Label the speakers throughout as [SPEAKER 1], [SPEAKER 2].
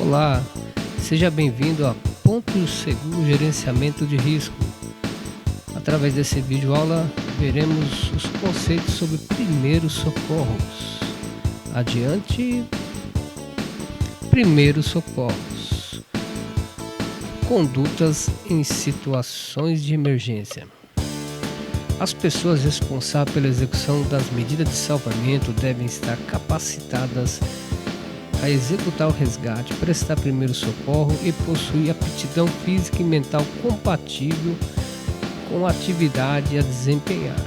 [SPEAKER 1] Olá, seja bem-vindo a Ponto Seguro Gerenciamento de Risco. Através desse vídeo aula, veremos os conceitos sobre primeiros socorros. Adiante, primeiros socorros. Condutas em situações de emergência. As pessoas responsáveis pela execução das medidas de salvamento devem estar capacitadas a executar o resgate, prestar primeiro socorro e possuir aptidão física e mental compatível com a atividade a desempenhar.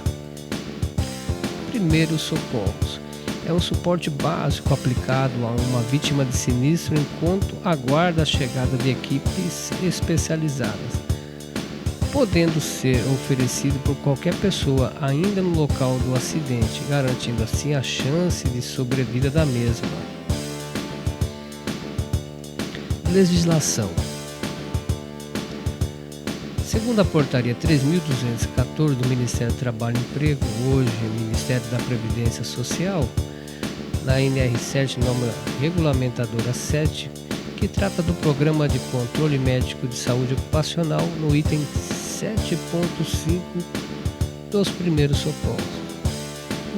[SPEAKER 1] Primeiros socorros é um suporte básico aplicado a uma vítima de sinistro enquanto aguarda a chegada de equipes especializadas, podendo ser oferecido por qualquer pessoa ainda no local do acidente, garantindo assim a chance de sobrevida da mesma. Legislação. Segundo a portaria 3.214 do Ministério do Trabalho e Emprego, hoje Ministério da Previdência Social, na NR7, norma regulamentadora 7, que trata do Programa de Controle Médico de Saúde Ocupacional, no item 7.5 dos primeiros socorros.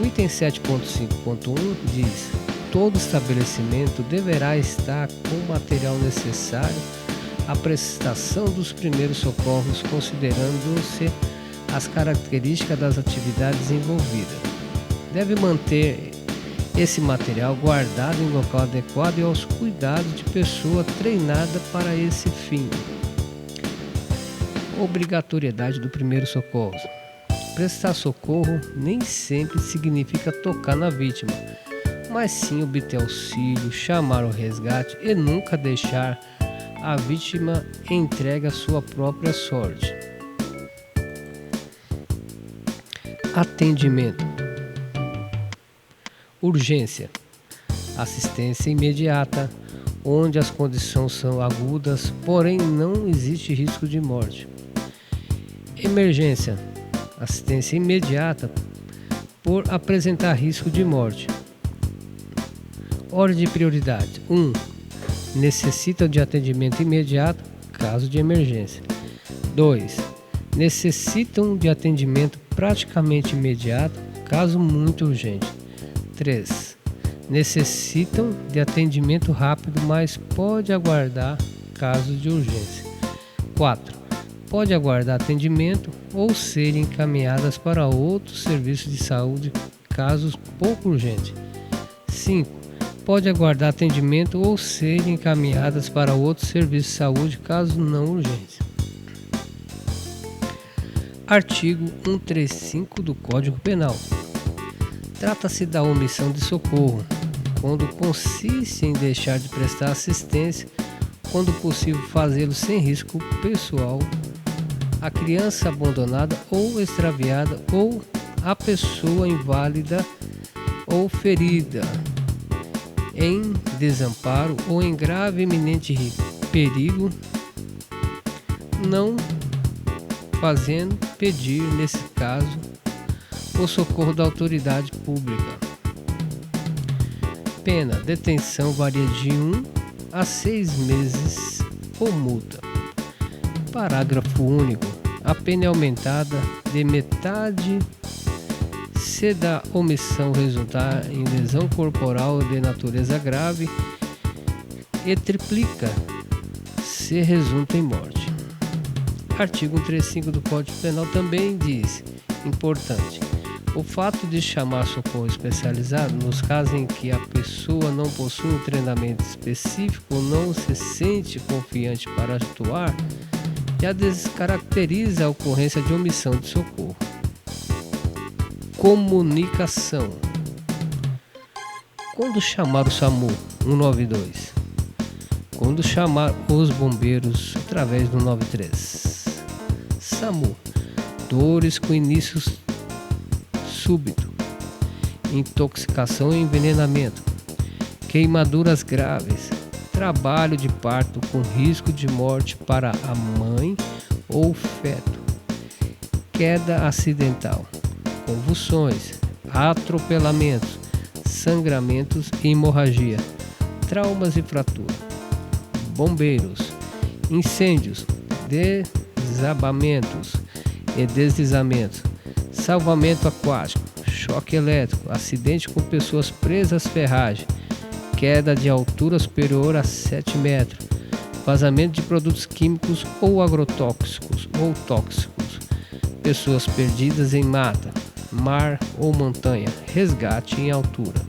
[SPEAKER 1] O item 7.5.1 diz: todo estabelecimento deverá estar com o material necessário à prestação dos primeiros socorros, considerando-se as características das atividades envolvidas. Deve manter esse material guardado em local adequado e aos cuidados de pessoa treinada para esse fim. Obrigatoriedade do primeiro socorro. Prestar socorro nem sempre significa tocar na vítima, mas sim obter auxílio, chamar o resgate e nunca deixar a vítima entregue à sua própria sorte. Atendimento. Urgência. Assistência imediata, onde as condições são agudas, porém não existe risco de morte. Emergência. Assistência imediata por apresentar risco de morte. Ordem de prioridade. 1. Necessitam de atendimento imediato, caso de emergência. 2. Necessitam de atendimento praticamente imediato, caso muito urgente. 3. Necessitam de atendimento rápido, mas pode aguardar, caso de urgência. 4. Pode aguardar atendimento ou ser encaminhadas para outros serviços de saúde, casos pouco urgentes. 5. Pode aguardar atendimento ou ser encaminhadas para outros serviços de saúde, caso não urgente. Artigo 135 do Código Penal. Trata-se da omissão de socorro, quando consiste em deixar de prestar assistência, quando possível fazê-lo sem risco pessoal, a criança abandonada ou extraviada ou a pessoa inválida ou ferida, em desamparo ou em grave e iminente perigo, não fazendo pedir, nesse caso, o socorro da autoridade pública. Pena: detenção varia de 1 a 6 meses ou multa. Parágrafo único. A pena é aumentada de metade se da omissão resultar em lesão corporal de natureza grave e triplica se resulta em morte. Artigo 135 do Código Penal também diz: importante, o fato de chamar socorro especializado nos casos em que a pessoa não possui um treinamento específico ou não se sente confiante para atuar, já descaracteriza a ocorrência de omissão de socorro. Comunicação. Quando chamar o SAMU 192. Quando chamar os bombeiros através do 93. SAMU. Dores com início súbito. Intoxicação e envenenamento. Queimaduras graves. Trabalho de parto com risco de morte para a mãe ou feto. Queda acidental. Convulsões, atropelamentos, sangramentos e hemorragia, traumas e fratura. bombeiros, incêndios, desabamentos e deslizamentos, salvamento aquático, choque elétrico, acidente com pessoas presas às ferragens, queda de altura superior a 7 metros, vazamento de produtos químicos ou agrotóxicos ou tóxicos, pessoas perdidas em mata, mar ou montanha, resgate em altura.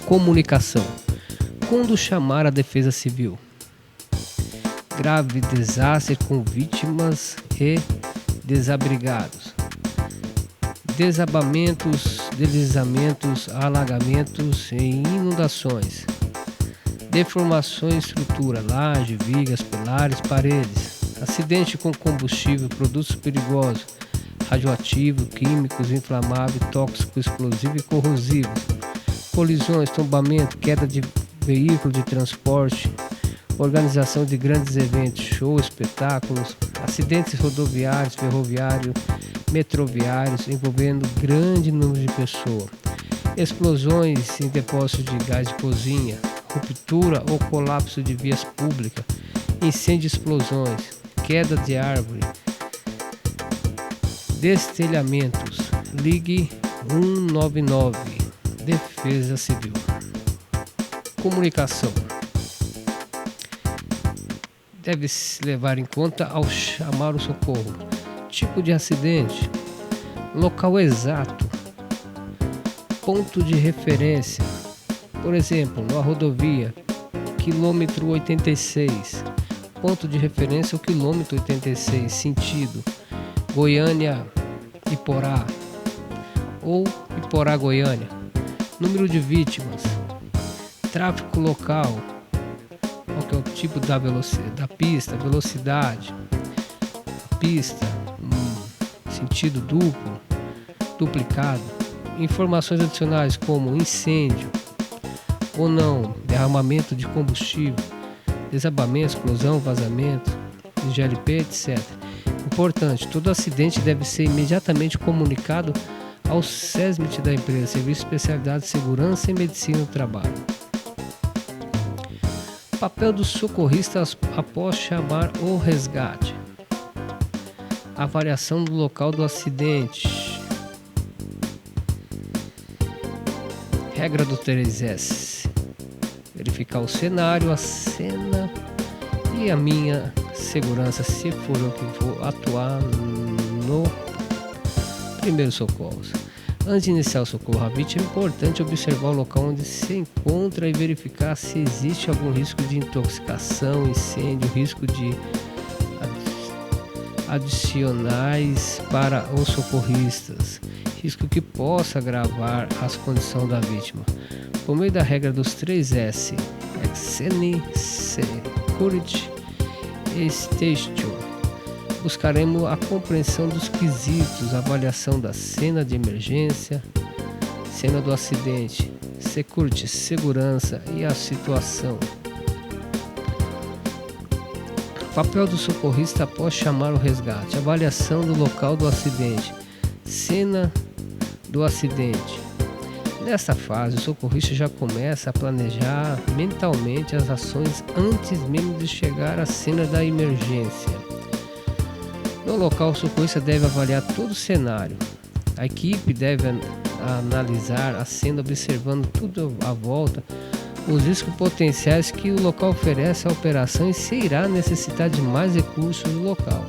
[SPEAKER 1] Comunicação. Quando chamar a Defesa Civil? Grave desastre com vítimas e desabrigados. Desabamentos, deslizamentos, alagamentos e inundações. Deformações de estrutura, laje, vigas, pilares, paredes. Acidente com combustível, produtos perigosos, radioativo, químicos, inflamáveis, tóxico, explosivo e corrosivo. Colisões, tombamento, queda de veículo de transporte, organização de grandes eventos, shows, espetáculos, acidentes rodoviários, ferroviários, metroviários envolvendo grande número de pessoas, explosões em depósitos de gás de cozinha, ruptura ou colapso de vias públicas, incêndio e explosões, queda de árvore, destelhamentos. Ligue 199, Defesa Civil. Comunicação. Deve-se levar em conta ao chamar o socorro: tipo de acidente, local exato, ponto de referência, por exemplo, na rodovia, quilômetro 86, ponto de referência o quilômetro 86, sentido Goiânia, Iporá ou Iporá, Goiânia. Número de vítimas, tráfego local, qual que é o tipo da velocidade, da pista, velocidade, pista, sentido duplo, duplicado. Informações adicionais como incêndio ou não, derramamento de combustível, desabamento, explosão, vazamento, GLP, etc. Importante, todo acidente deve ser imediatamente comunicado ao SESMIT da empresa, Serviço de Especialidade de Segurança e Medicina do Trabalho. Papel dos socorristas após chamar o resgate. Avaliação do local do acidente. Regra do 3S. Verificar o cenário, a cena e a minha segurança, se for eu que vou atuar no primeiro socorro. Antes de iniciar o socorro à vítima, é importante observar o local onde se encontra e verificar se existe algum risco de intoxicação, incêndio, risco de adicionais para os socorristas, risco que possa agravar as condições da vítima. Por meio da regra dos 3S, Exene, Security e Station, buscaremos a compreensão dos quesitos, avaliação da cena de emergência, cena do acidente, security, segurança e a situação. Papel do socorrista após chamar o resgate, avaliação do local do acidente, cena do acidente. Nesta fase, o socorrista já começa a planejar mentalmente as ações antes mesmo de chegar à cena da emergência. No local, o socorrista deve avaliar todo o cenário. A equipe deve analisar a cena, observando tudo à volta, os riscos potenciais que o local oferece à operação e se irá necessitar de mais recursos no local.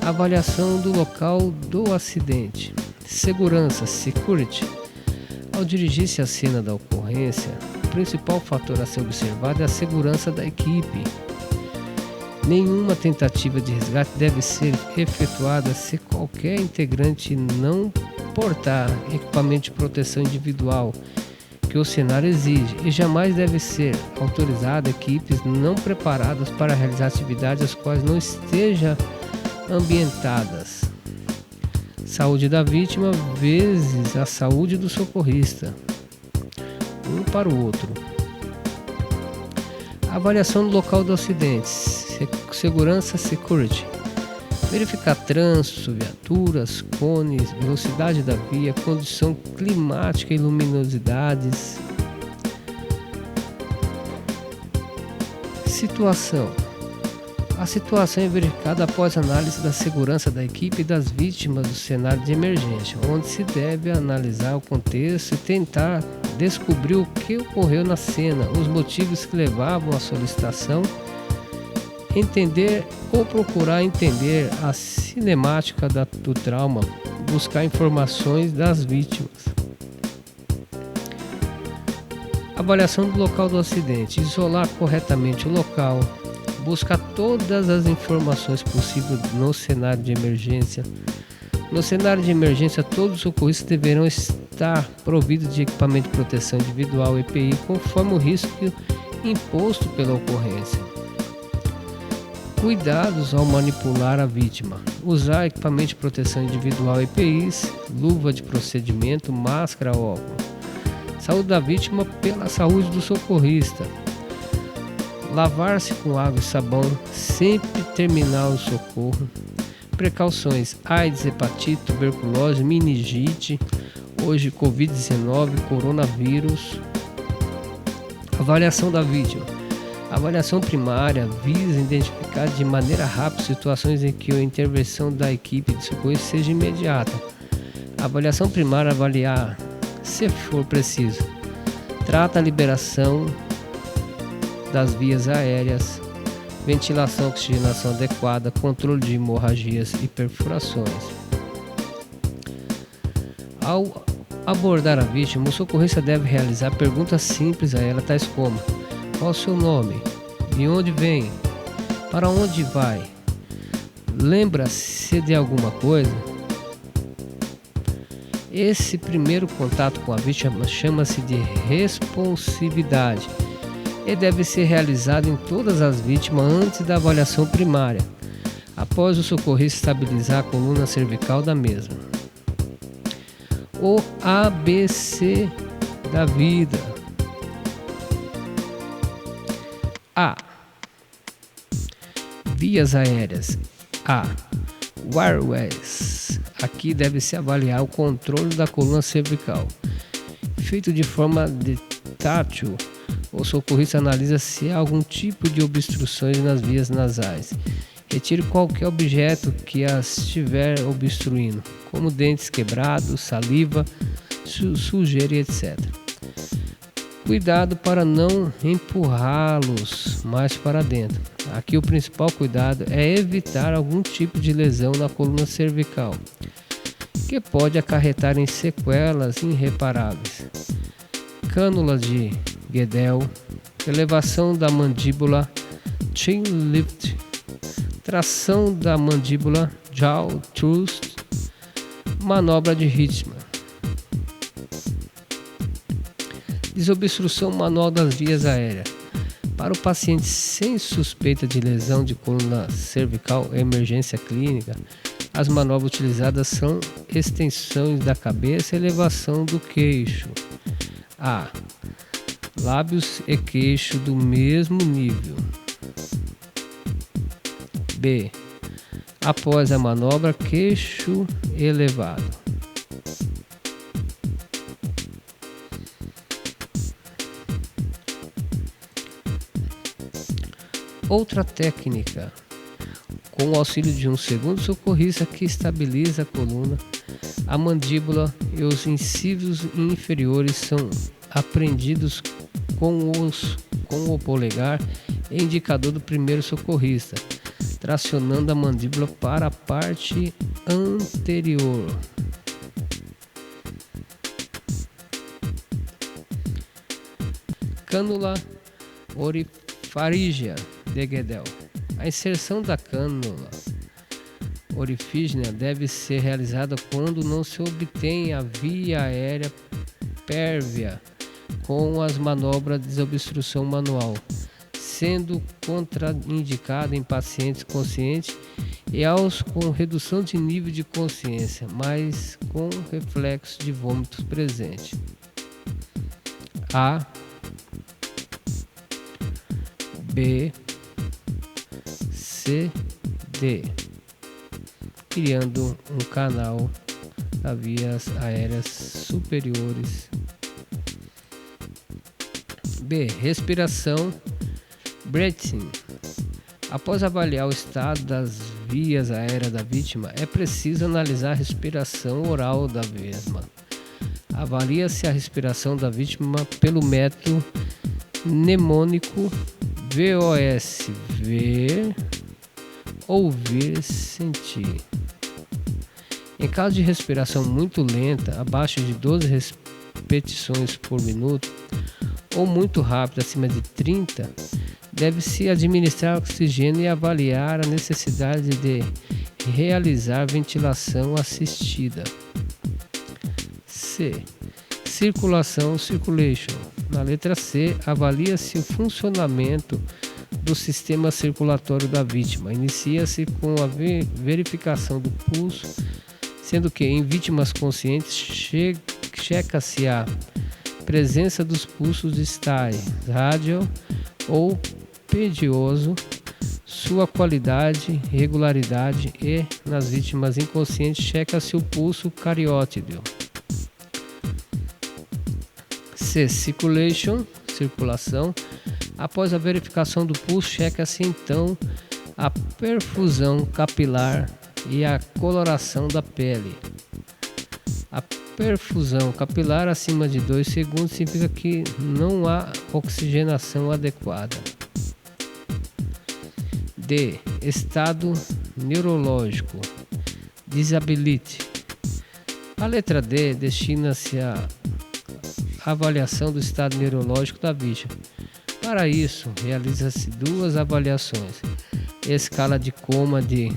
[SPEAKER 1] Avaliação do local do acidente. Segurança, security. Ao dirigir-se à cena da ocorrência, o principal fator a ser observado é a segurança da equipe. Nenhuma tentativa de resgate deve ser efetuada se qualquer integrante não portar equipamento de proteção individual que o cenário exige, e jamais deve ser autorizada equipes não preparadas para realizar atividades as quais não estejam ambientadas. Saúde da vítima vezes a saúde do socorrista, um para o outro. Avaliação do local do acidente. Segurança, security. Verificar trânsito, viaturas, cones, velocidade da via, condição climática e luminosidades. Situação. A situação é verificada após análise da segurança da equipe e das vítimas do cenário de emergência, onde se deve analisar o contexto e tentar descobrir o que ocorreu na cena, os motivos que levavam à solicitação, entender ou procurar entender a cinemática do trauma, buscar informações das vítimas. Avaliação do local do acidente, isolar corretamente o local, buscar todas as informações possíveis no cenário de emergência. No cenário de emergência, todos os socorristas deverão estar providos de equipamento de proteção individual EPI, conforme o risco imposto pela ocorrência. Cuidados ao manipular a vítima. Usar equipamento de proteção individual EPIs, luva de procedimento, máscara, óculos. Saúde da vítima pela saúde do socorrista. Lavar-se com água e sabão, sempre terminar o socorro. Precauções: AIDS, hepatite, tuberculose, meningite, hoje Covid-19, coronavírus. Avaliação da vítima. A avaliação primária visa identificar de maneira rápida situações em que a intervenção da equipe de socorro seja imediata. A avaliação primária avaliar, se for preciso, trata a liberação das vias aéreas, ventilação, oxigenação adequada, controle de hemorragias e perfurações. Ao abordar a vítima, o socorrista deve realizar perguntas simples a ela, tais como: qual o seu nome? De onde vem? Para onde vai? Lembra-se de alguma coisa? Esse primeiro contato com a vítima chama-se de responsividade e deve ser realizado em todas as vítimas antes da avaliação primária, após o socorrista estabilizar a coluna cervical da mesma. O ABC da vida. A. Vias aéreas. A. Airways. Aqui deve-se avaliar o controle da coluna cervical. Feito de forma tátil, o socorrista analisa se há algum tipo de obstruções nas vias nasais. Retire qualquer objeto que as estiver obstruindo, como dentes quebrados, saliva, sujeira e etc. Cuidado para não empurrá-los mais para dentro. Aqui o principal cuidado é evitar algum tipo de lesão na coluna cervical, que pode acarretar em sequelas irreparáveis. Cânula de Guedel, elevação da mandíbula, chin lift, tração da mandíbula, jaw thrust, manobra de Hitchman. Desobstrução manual das vias aéreas. Para o paciente sem suspeita de lesão de coluna cervical ou emergência clínica, as manobras utilizadas são extensões da cabeça e elevação do queixo. A. Lábios e queixo do mesmo nível. B. Após a manobra, queixo elevado. Outra técnica, com o auxílio de um segundo socorrista que estabiliza a coluna, a mandíbula e os incívios inferiores são apreendidos com o polegar e indicador do primeiro socorrista, tracionando a mandíbula para a parte anterior. Cânula orifaríngea de Guedel. A inserção da cânula orifígea deve ser realizada quando não se obtém a via aérea pérvia com as manobras de desobstrução manual, sendo contraindicada em pacientes conscientes e aos com redução de nível de consciência, mas com reflexo de vômitos presente. A, B, C, D, criando um canal das vias aéreas superiores. B. Respiração Breathing. Após avaliar o estado das vias aéreas da vítima, é preciso analisar a respiração oral da mesma. Avalia-se a respiração da vítima pelo método mnemônico VOS, ver, ouvir, sentir. Em caso de respiração muito lenta, abaixo de 12 repetições por minuto, ou muito rápida, acima de 30, deve-se administrar oxigênio e avaliar a necessidade de realizar ventilação assistida. C. Circulação, circulation. Na letra C, avalia-se o funcionamento do sistema circulatório da vítima. Inicia-se com a verificação do pulso, sendo que em vítimas conscientes checa-se a presença dos pulsos distais, rádio ou pedioso, sua qualidade, regularidade e, nas vítimas inconscientes, checa-se o pulso cariótido. C. Circulation, circulação. Após a verificação do pulso, checa-se então a perfusão capilar e a coloração da pele. A perfusão capilar acima de 2 segundos significa que não há oxigenação adequada. D. Estado neurológico, disability. A letra D destina-se à avaliação do estado neurológico da vítima. Para isso, realiza-se 2 avaliações: escala de coma de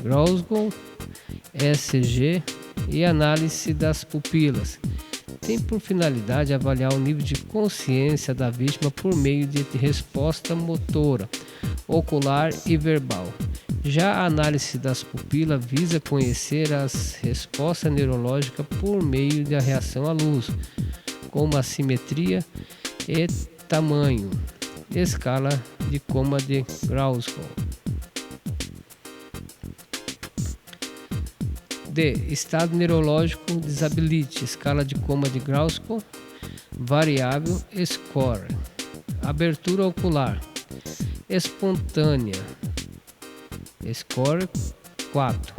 [SPEAKER 1] Glasgow, ECG, e análise das pupilas. Tem por finalidade avaliar o nível de consciência da vítima por meio de resposta motora, ocular e verbal. Já a análise das pupilas visa conhecer as respostas neurológicas por meio da reação à luz, como a simetria e tamanho. Escala de coma de Glasgow. D. Estado neurológico, disability, escala de coma de Glasgow, variável, score. Abertura ocular, espontânea, score 4.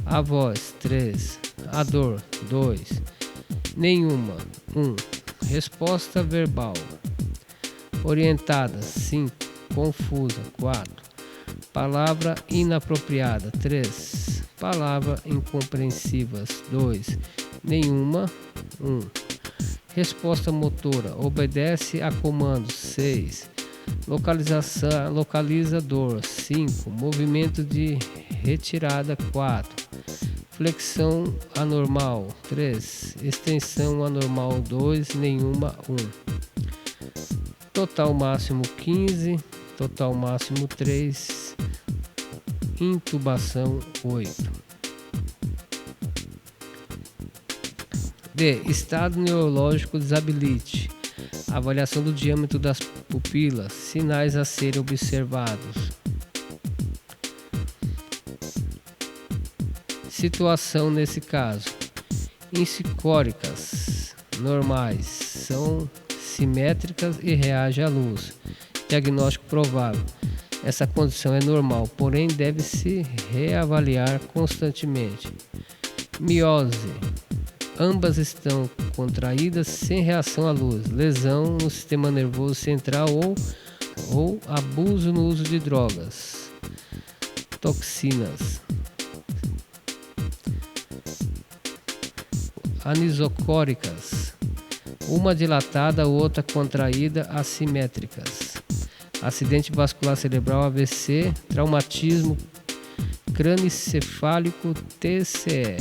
[SPEAKER 1] A voz 3. A dor 2. Nenhuma 1. Resposta verbal orientada 5. Confusa 4. Palavra inapropriada 3. Palavra incompreensivas 2. Nenhuma 1. Resposta motora obedece a comandos 6. Localizador 5. Movimento de retirada 4. Flexão anormal 3. Extensão anormal 2. Nenhuma 1. Total máximo 15. Total máximo 3. Intubação 8. D. Estado neurológico, disability. Avaliação do diâmetro das pupilas. Sinais a serem observados. Situação nesse caso: insicóricas, normais, são simétricas e reagem à luz. Diagnóstico provável: essa condição é normal, porém deve se reavaliar constantemente. Miose: ambas estão contraídas sem reação à luz. Lesão no sistema nervoso central ou abuso no uso de drogas. Toxinas. Anisocóricas: uma dilatada, outra contraída, assimétricas. Acidente vascular cerebral, AVC, traumatismo crânioencefálico, TCE.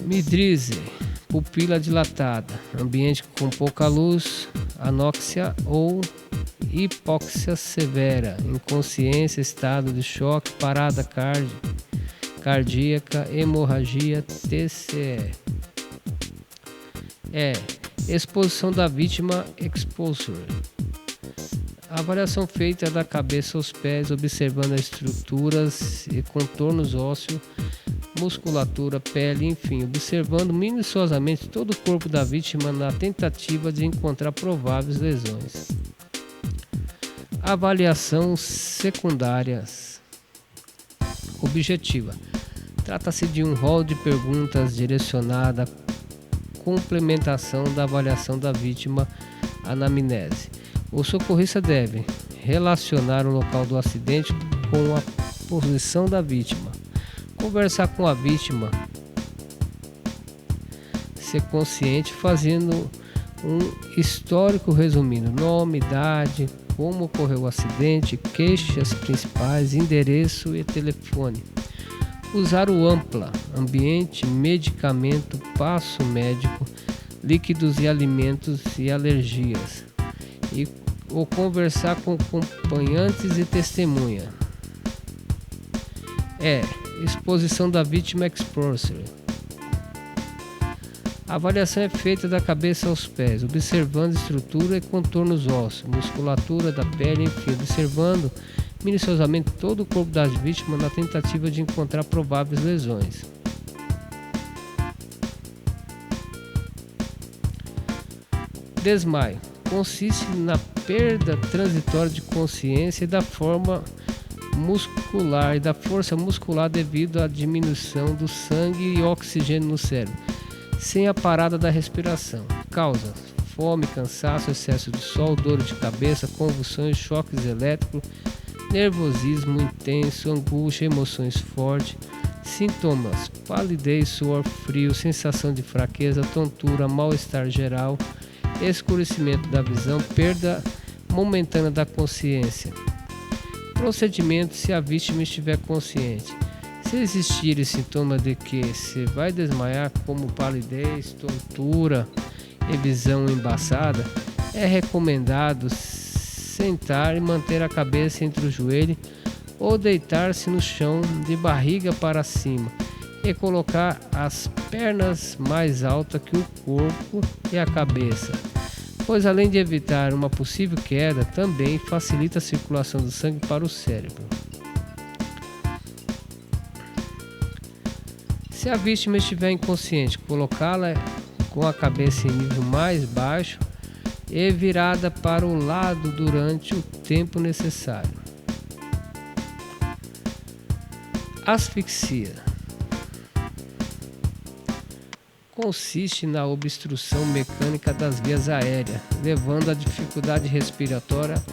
[SPEAKER 1] Midrise: pupila dilatada, ambiente com pouca luz, anóxia ou hipóxia severa, inconsciência, estado de choque, parada cardíaca, hemorragia, TCE. Exposição da vítima, exposure. A avaliação feita da cabeça aos pés, observando as estruturas e contornos ósseos, musculatura, pele, enfim, observando minuciosamente todo o corpo da vítima na tentativa de encontrar prováveis lesões. Avaliação secundárias objetiva. Trata-se de um rol de perguntas direcionada à complementação da avaliação da vítima, anamnese. O socorrista deve relacionar o local do acidente com a posição da vítima, conversar com a vítima, ser consciente, fazendo um histórico resumindo nome, idade, como ocorreu o acidente, queixas principais, endereço e telefone. Usar o AMPLA, ambiente, medicamento, passo médico, líquidos e alimentos e alergias. Ou conversar com acompanhantes e testemunha. Exposição da vítima exposure. A avaliação é feita da cabeça aos pés, observando estrutura e contornos ósseos, musculatura da pele, enfim, observando minuciosamente todo o corpo das vítimas na tentativa de encontrar prováveis lesões. Desmaio. Consiste na perda transitória de consciência e da força muscular devido à diminuição do sangue e oxigênio no cérebro, sem a parada da respiração. Causa: fome, cansaço, excesso de sol, dor de cabeça, convulsões, choques elétricos, nervosismo intenso, angústia, emoções fortes. Sintomas: palidez, suor frio, sensação de fraqueza, tontura, mal-estar geral, escurecimento da visão, perda momentânea da consciência. Procedimento: se a vítima estiver consciente. Se existirem sintomas de que se vai desmaiar, como palidez, tontura e visão embaçada, é recomendado sentar e manter a cabeça entre o joelho ou deitar-se no chão de barriga para cima e colocar as pernas mais altas que o corpo e a cabeça, pois além de evitar uma possível queda, também facilita a circulação do sangue para o cérebro. Se a vítima estiver inconsciente, colocá-la com a cabeça em nível mais baixo e virada para o lado durante o tempo necessário. Asfixia. Consiste na obstrução mecânica das vias aéreas, levando à dificuldade respiratória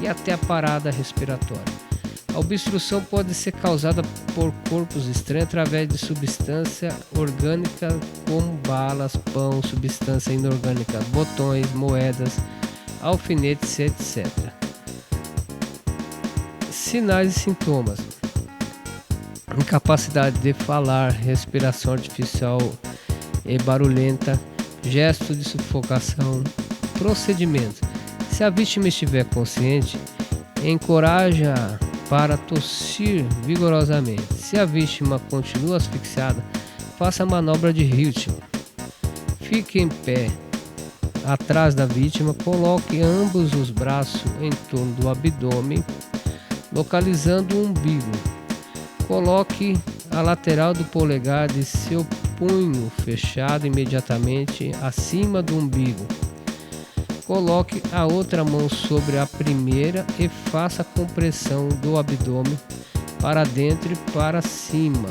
[SPEAKER 1] e até a parada respiratória. A obstrução pode ser causada por corpos estranhos através de substância orgânica como balas, pão, substância inorgânica, botões, moedas, alfinetes, etc. Sinais e sintomas: incapacidade de falar, respiração artificial e barulhenta, gesto de sufocação. Procedimento: se a vítima estiver consciente, encoraja para tossir vigorosamente. Se a vítima continua asfixiada, faça a manobra de Hilton. Fique em pé atrás da vítima, coloque ambos os braços em torno do abdômen, localizando o umbigo. Coloque a lateral do polegar de seu punho fechado imediatamente acima do umbigo. Coloque a outra mão sobre a primeira e faça a compressão do abdômen para dentro e para cima.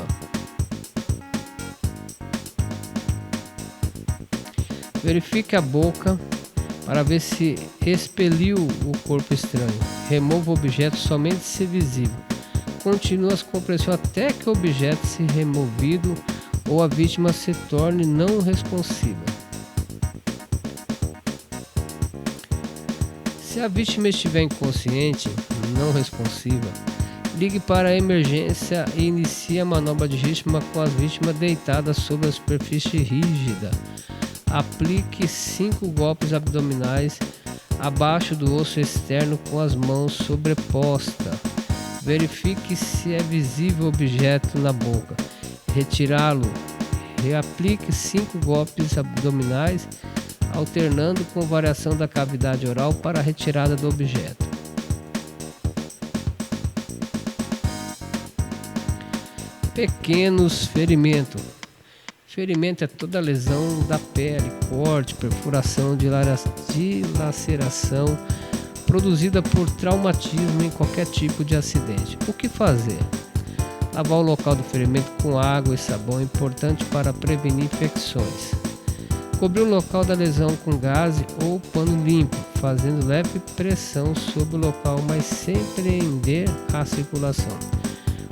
[SPEAKER 1] Verifique a boca para ver se expeliu o corpo estranho. Remova o objeto somente se visível. Continue as compressões até que o objeto seja removido ou a vítima se torne não responsiva. Se a vítima estiver inconsciente, não responsiva, ligue para a emergência e inicie a manobra de vítima com as vítimas deitadas sobre a superfície rígida. Aplique 5 golpes abdominais abaixo do osso externo com as mãos sobrepostas. Verifique se é visível o objeto na boca. Retirá-lo. Reaplique 5 golpes abdominais, alternando com variação da cavidade oral para a retirada do objeto. Pequenos ferimentos. Ferimento é toda lesão da pele, corte, perfuração, dilaceração produzida por traumatismo em qualquer tipo de acidente. O que fazer? Lavar o local do ferimento com água e sabão é importante para prevenir infecções. Cobrir o local da lesão com gaze ou pano limpo, fazendo leve pressão sobre o local, mas sem prender a circulação.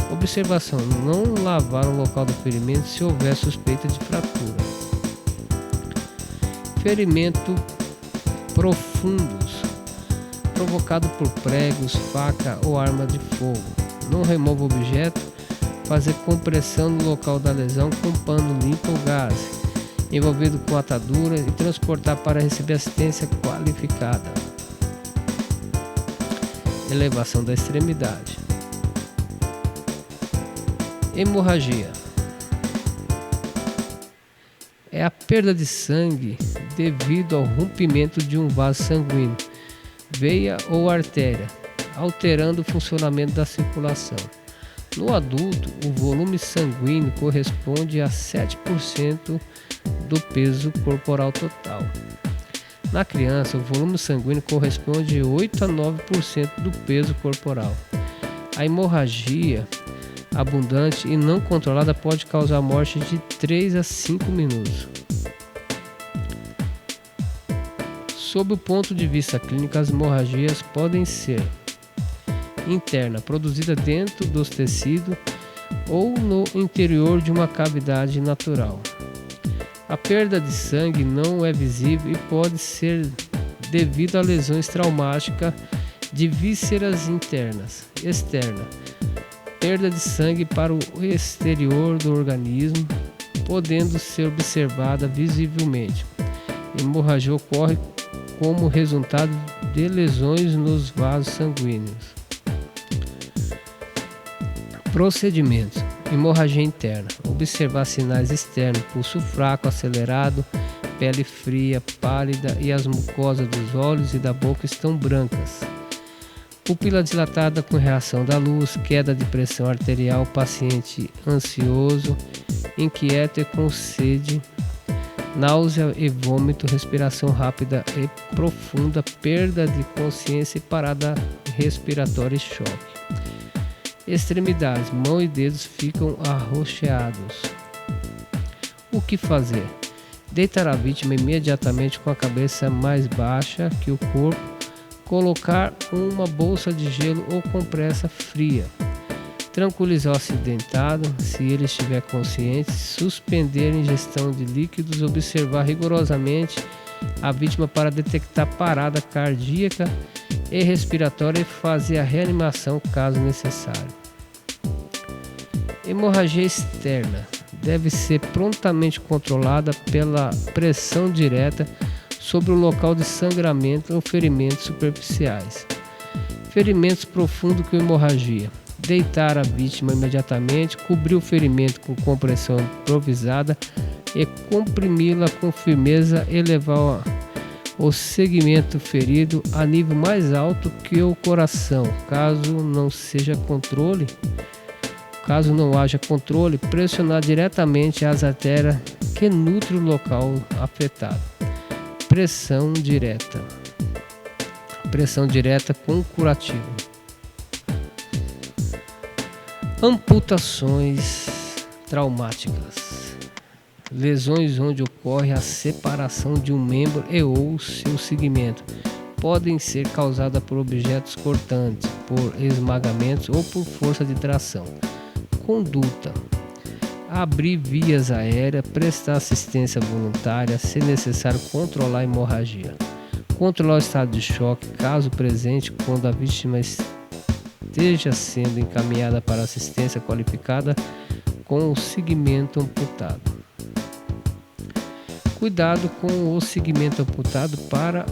[SPEAKER 1] Observação: não lavar o local do ferimento se houver suspeita de fratura. Ferimento profundos, provocado por pregos, faca ou arma de fogo. Não remova o objeto. Fazer compressão no local da lesão com pano limpo ou gaze, envolvido com atadura, e transportar para receber assistência qualificada. Elevação da extremidade. Hemorragia é a perda de sangue devido ao rompimento de um vaso sanguíneo, veia ou artéria, alterando o funcionamento da circulação. No adulto, o volume sanguíneo corresponde a 7% do peso corporal total. Na criança, o volume sanguíneo corresponde a 8 a 9% do peso corporal. A hemorragia abundante e não controlada pode causar morte de 3 a 5 minutos. Sob o ponto de vista clínico, as hemorragias podem ser interna, produzida dentro dos tecidos ou no interior de uma cavidade natural. A perda de sangue não é visível e pode ser devido a lesões traumáticas de vísceras internas, externa. Perda de sangue para o exterior do organismo, podendo ser observada visivelmente. Hemorragia ocorre como resultado de lesões nos vasos sanguíneos. Procedimentos: hemorragia interna. Observar sinais externos: pulso fraco, acelerado, pele fria, pálida e as mucosas dos olhos e da boca estão brancas. Pupila dilatada com reação da luz, queda de pressão arterial, paciente ansioso, inquieto e com sede, náusea e vômito, respiração rápida e profunda, perda de consciência e parada respiratória e choque. Extremidades: mão e dedos ficam arroxeados. O que fazer? Deitar a vítima imediatamente com a cabeça mais baixa que o corpo, colocar uma bolsa de gelo ou compressa fria, tranquilizar o acidentado se ele estiver consciente, suspender a ingestão de líquidos, observar rigorosamente a vítima para detectar parada cardíaca e respiratória e fazer a reanimação caso necessário. Hemorragia externa deve ser prontamente controlada pela pressão direta sobre o local de sangramento ou ferimentos superficiais. Ferimentos profundos com hemorragia: deitar a vítima imediatamente, cobrir o ferimento com compressão improvisada e comprimi-la com firmeza e levar o segmento ferido a nível mais alto que o coração. Caso não haja controle, pressionar diretamente as artérias que nutrem o local afetado. Pressão direta. Pressão direta com curativo. Amputações traumáticas. Lesões onde ocorre a separação de um membro e ou seu segmento. Podem ser causadas por objetos cortantes, por esmagamentos ou por força de tração. Conduta: abrir vias aéreas, prestar assistência voluntária, se necessário controlar a hemorragia. Controlar o estado de choque, caso presente, quando a vítima esteja sendo encaminhada para assistência qualificada com o segmento amputado. Cuidado com o segmento amputado para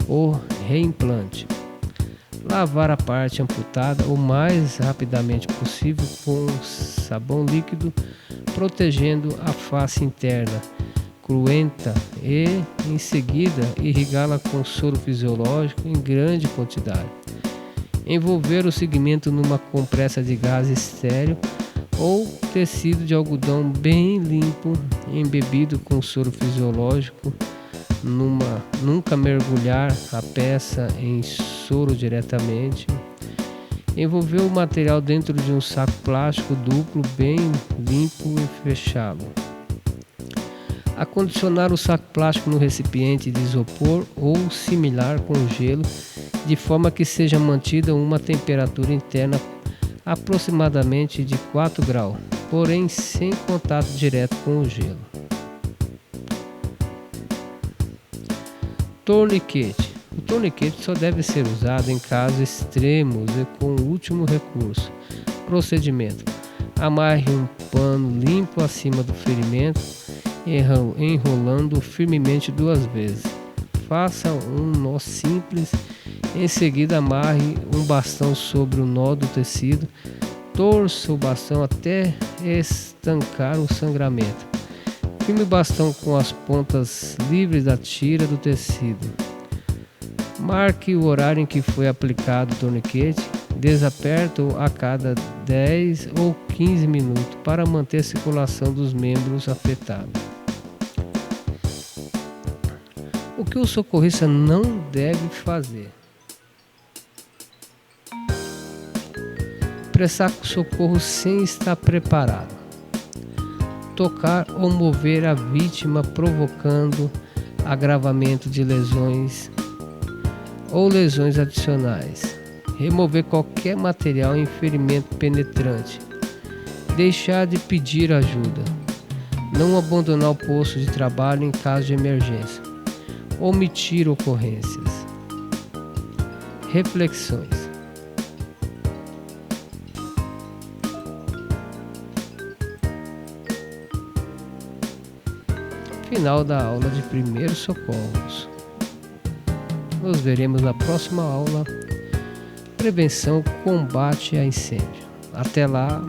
[SPEAKER 1] o reimplante. Lavar a parte amputada o mais rapidamente possível com sabão líquido, protegendo a face interna cruenta e, em seguida, irrigá-la com soro fisiológico em grande quantidade. Envolver o segmento numa compressa de gás estéril ou tecido de algodão bem limpo, embebido com soro fisiológico. Nunca mergulhar a peça em soro diretamente. Envolver o material dentro de um saco plástico duplo bem limpo e fechá-lo. Acondicionar o saco plástico no recipiente de isopor ou similar com gelo, de forma que seja mantida uma temperatura interna aproximadamente de 4 graus, porém sem contato direto com o gelo. Torniquete. O torniquete só deve ser usado em casos extremos e com último recurso. Procedimento: amarre um pano limpo acima do ferimento, enrolando firmemente 2 vezes. Faça um nó simples. Em seguida, amarre um bastão sobre o nó do tecido. Torça o bastão até estancar o sangramento. Firme o bastão com as pontas livres da tira do tecido. Marque o horário em que foi aplicado o torniquete. Desaperte-o a cada 10 ou 15 minutos para manter a circulação dos membros afetados. O que o socorrista não deve fazer? Prestar socorro sem estar preparado. Tocar ou mover a vítima provocando agravamento de lesões ou lesões adicionais. Remover qualquer material em ferimento penetrante. Deixar de pedir ajuda. Não abandonar o posto de trabalho em caso de emergência. Omitir ocorrências. Reflexões. Final da aula de primeiros socorros. Nos veremos na próxima aula. Prevenção, combate a incêndio. Até lá.